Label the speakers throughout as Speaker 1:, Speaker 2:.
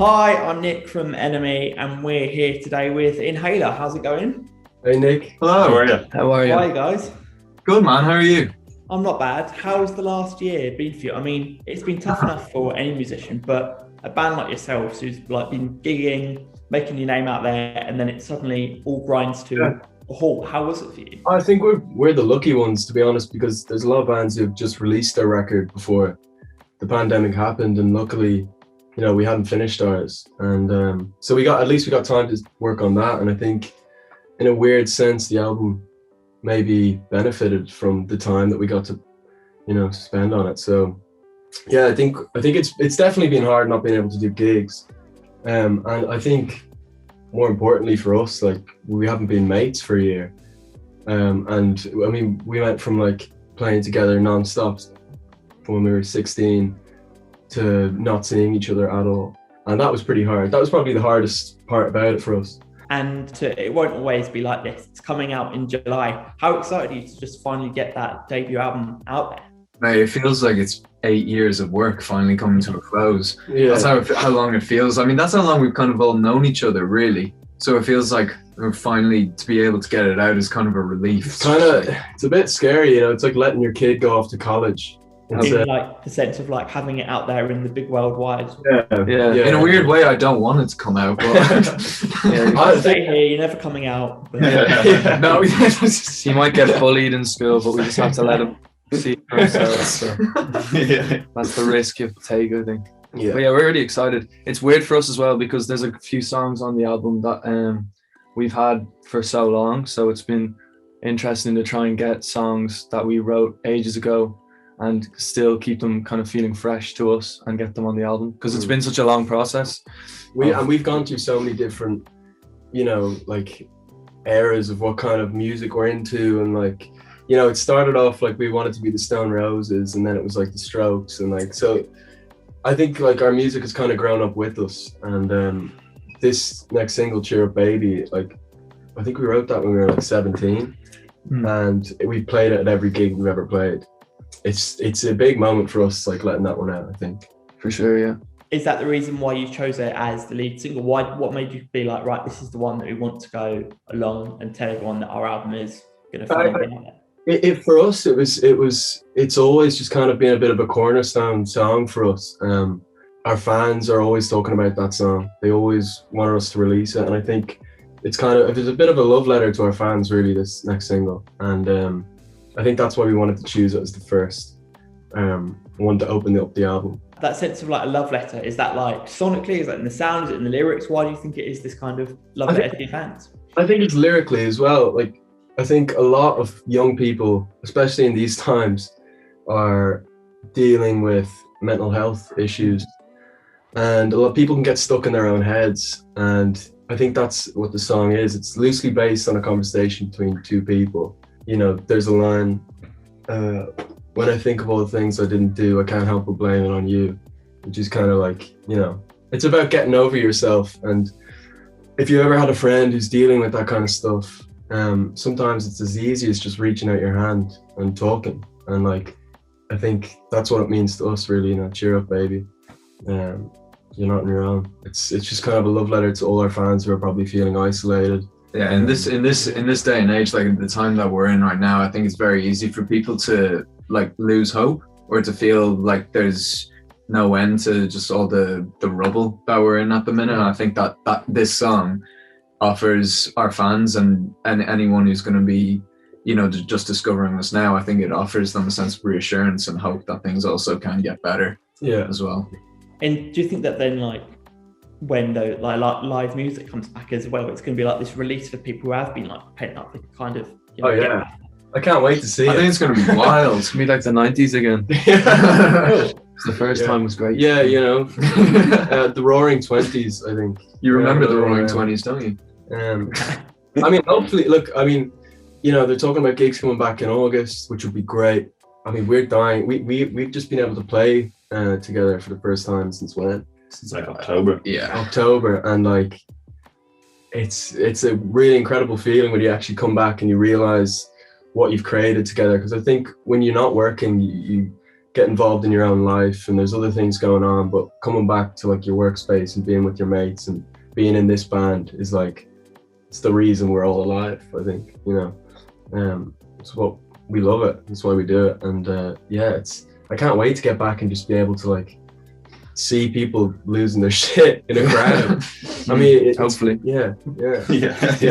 Speaker 1: Hi, I'm Nick from NME, and we're here today with Inhaler. How's it going?
Speaker 2: Hey Nick.
Speaker 3: Hello, how are you?
Speaker 4: How are you?
Speaker 1: Hi, guys.
Speaker 3: Good, man. How are you?
Speaker 1: I'm not bad. How's the last year been for you? I mean, it's been tough enough for any musician, but a band like yourselves who's like been gigging, making your name out there, and then it suddenly all grinds to a halt. How was it for you?
Speaker 2: I think we're the lucky ones, to be honest, because there's a lot of bands who've just released their record before the pandemic happened, and luckily, we hadn't finished ours, and so we got time to work on that. And I think, in a weird sense, the album maybe benefited from the time that we got to, spend on it. So, yeah, I think it's definitely been hard not being able to do gigs, and I think more importantly for us, like, we haven't been mates for a year, and I mean, we went from like playing together non-stop when we were 16 to not seeing each other at all, and that was pretty hard. That was probably the hardest part about it for us.
Speaker 1: And it won't always be like this. It's coming out in July. How excited are you to just finally get that debut album out there?
Speaker 3: Mate, it feels like it's 8 years of work finally coming to a close.
Speaker 2: Yeah.
Speaker 3: That's how long it feels. I mean, that's how long we've kind of all known each other, really. So it feels like we're finally to be able to get it out is kind of a relief.
Speaker 2: It's a bit scary, It's like letting your kid go off to college.
Speaker 1: In like the sense of like having it out there in the big world wide.
Speaker 3: Yeah. In a weird way, I don't want it to come out, but
Speaker 1: I stay here. You're never coming out. But...
Speaker 3: No,
Speaker 4: He might get bullied in school, but we just have to let him see for himself. So. That's the risk you have to take, I think.
Speaker 2: Yeah.
Speaker 4: But yeah, we're really excited. It's weird for us as well because there's a few songs on the album that we've had for so long. So it's been interesting to try and get songs that we wrote ages ago and still keep them kind of feeling fresh to us and get them on the album because it's been such a long process.
Speaker 2: We've gone through so many different, like eras of what kind of music we're into, and like, it started off like we wanted to be the Stone Roses, and then it was like the Strokes, and like, so I think like our music has kind of grown up with us. And this next single, Cheer Up Baby, like I think we wrote that when we were like 17, and we played it at every gig we've ever played. It's a big moment for us, like letting that one out, I think.
Speaker 4: For sure, yeah.
Speaker 1: Is that the reason why you chose it as the lead single? What made you be like, right, this is the one that we want to go along and tell everyone that our album is going to finally be out there?
Speaker 2: For us, it's always just kind of been a bit of a cornerstone song for us. Our fans are always talking about that song. They always want us to release it, and I think it's a bit of a love letter to our fans, really, this next single. And I think that's why we wanted to choose it as the first one to open up the album.
Speaker 1: That sense of like a love letter, is that like sonically, is that in the sound, is it in the lyrics? Why do you think it is this kind of love letter to your fans?
Speaker 2: I think it's lyrically as well. Like, I think a lot of young people, especially in these times, are dealing with mental health issues, and a lot of people can get stuck in their own heads. And I think that's what the song is. It's loosely based on a conversation between two people. There's a line, when I think of all the things I didn't do, I can't help but blame it on you, which is kind of like, it's about getting over yourself. And if you ever had a friend who's dealing with that kind of stuff, sometimes it's as easy as just reaching out your hand and talking. And like, I think that's what it means to us, really. Cheer up, baby. You're not on your own. It's just kind of a love letter to all our fans who are probably feeling isolated.
Speaker 3: Yeah, in this day and age, like the time that we're in right now, I think it's very easy for people to like lose hope or to feel like there's no end to just all the rubble that we're in at the minute. And I think that this song offers our fans and anyone who's going to be, just discovering us now, I think it offers them a sense of reassurance and hope that things also can get better. Yeah, as well.
Speaker 1: And do you think that then, like, when the like live music comes back as well, it's going to be like this release for people who have been like pent up, like kind of.
Speaker 2: I can't wait to see it.
Speaker 3: I think it's going to be wild.
Speaker 4: It's going to be like the 90s again. The first time was great.
Speaker 2: Yeah, the Roaring 20s, I think.
Speaker 3: You remember the Roaring 20s, don't you?
Speaker 2: I mean, hopefully, look, I mean, they're talking about gigs coming back in August, which would be great. I mean, we're dying. We've just been able to play together for the first time since when?
Speaker 5: Since like October.
Speaker 3: Yeah.
Speaker 2: October, and like, it's a really incredible feeling when you actually come back and you realize what you've created together. Because I think when you're not working, you get involved in your own life and there's other things going on, but coming back to like your workspace and being with your mates and being in this band is like, it's the reason we're all alive, I think, you know. It's what we love it, that's why we do it. And yeah, I can't wait to get back and just be able to like see people losing their shit in a crowd. I mean,
Speaker 4: hopefully.
Speaker 2: Yeah,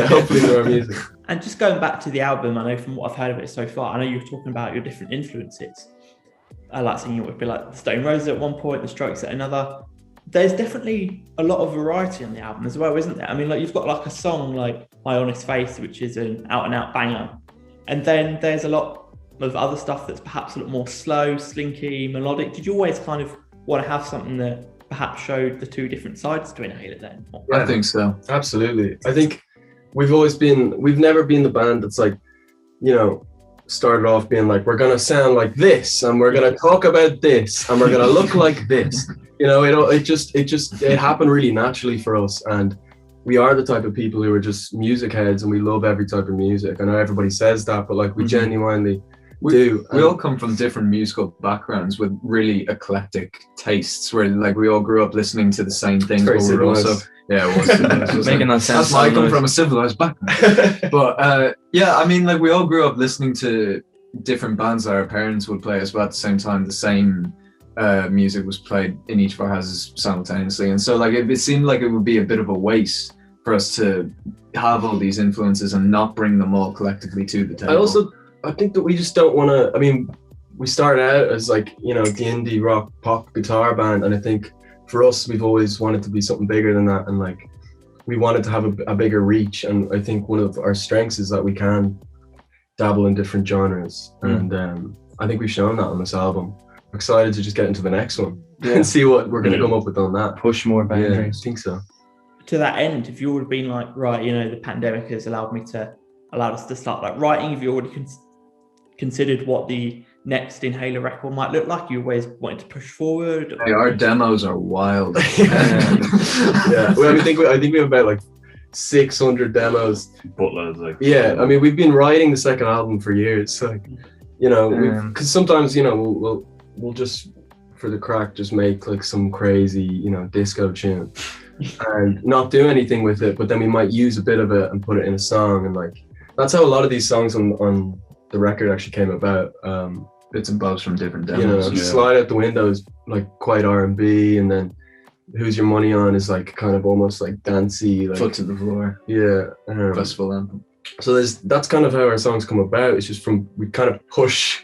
Speaker 2: hopefully through our music.
Speaker 1: And just going back to the album, I know from what I've heard of it so far, I know you were talking about your different influences. I like seeing it would be like the Stone Roses at one point, the Strokes at another. There's definitely a lot of variety on the album as well, isn't there? I mean, like you've got like a song like My Honest Face, which is an out and out banger. And then there's a lot of other stuff that's perhaps a lot more slow, slinky, melodic. Did you always kind of want to have something that perhaps showed the two different sides to Inhaler then?
Speaker 3: I think so.
Speaker 2: Absolutely. I think we've never been the band that's like, you know, started off being like, we're going to sound like this and we're going to talk about this and we're going to look like this. You know, it happened really naturally for us. And we are the type of people who are just music heads and we love every type of music. I know everybody says that, but like we genuinely do.
Speaker 3: We all come from different musical backgrounds with really eclectic tastes where like we all grew up listening to the same things. But we're also, yeah, it was
Speaker 4: making that sense.
Speaker 3: That's why I come from a civilized background. But yeah, I mean, like we all grew up listening to different bands that our parents would play as well at the same time. The same music was played in each of our houses simultaneously, and so like it seemed like it would be a bit of a waste for us to have all these influences and not bring them all collectively to the table.
Speaker 2: I think that we just don't want to. I mean, we started out as like, you know, the indie rock pop guitar band, and I think for us we've always wanted to be something bigger than that, and like we wanted to have a bigger reach. And I think one of our strengths is that we can dabble in different genres, and I think we've shown that on this album. I'm excited to just get into the next one and see what we're going to come up with on that.
Speaker 4: Push more boundaries.
Speaker 2: Yeah, I think so.
Speaker 1: To that end, if you would have been like, right, you know, the pandemic has allowed us to start like writing, have you already considered what the next Inhaler record might look like? You always wanted to push forward?
Speaker 3: Hey, our demos are wild.
Speaker 2: Yeah, well, I think we have about like 600 demos.
Speaker 5: Buttloads, like.
Speaker 2: Yeah, I mean, we've been writing the second album for years. So, like, you know, because sometimes, you know, we'll just for the crack just make like some crazy, you know, disco tune and not do anything with it, but then we might use a bit of it and put it in a song, and like that's how a lot of these songs on the record actually came about.
Speaker 3: Bits and bobs from different demos.
Speaker 2: You know, Slide Out the Window is like quite R&B, and then Who's Your Money On is like kind of almost like dancey, like
Speaker 3: Foot to the Floor.
Speaker 2: Yeah,
Speaker 3: Festival anthem.
Speaker 2: So that's kind of how our songs come about. It's just we kind of push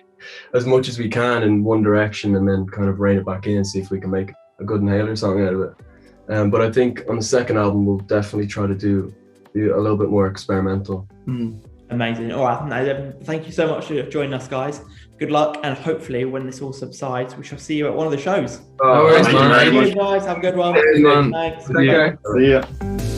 Speaker 2: as much as we can in one direction and then kind of rein it back in and see if we can make a good Inhaler song out of it. But I think on the second album we'll definitely try to do a little bit more experimental.
Speaker 1: Amazing. All right, thank you so much for joining us, guys. Good luck, and hopefully when this all subsides we shall see you at one of the shows.
Speaker 2: Oh,
Speaker 1: Thank you, guys. Have a good one.
Speaker 2: Cheers, man.
Speaker 1: Thanks.
Speaker 2: Take care.
Speaker 5: See ya.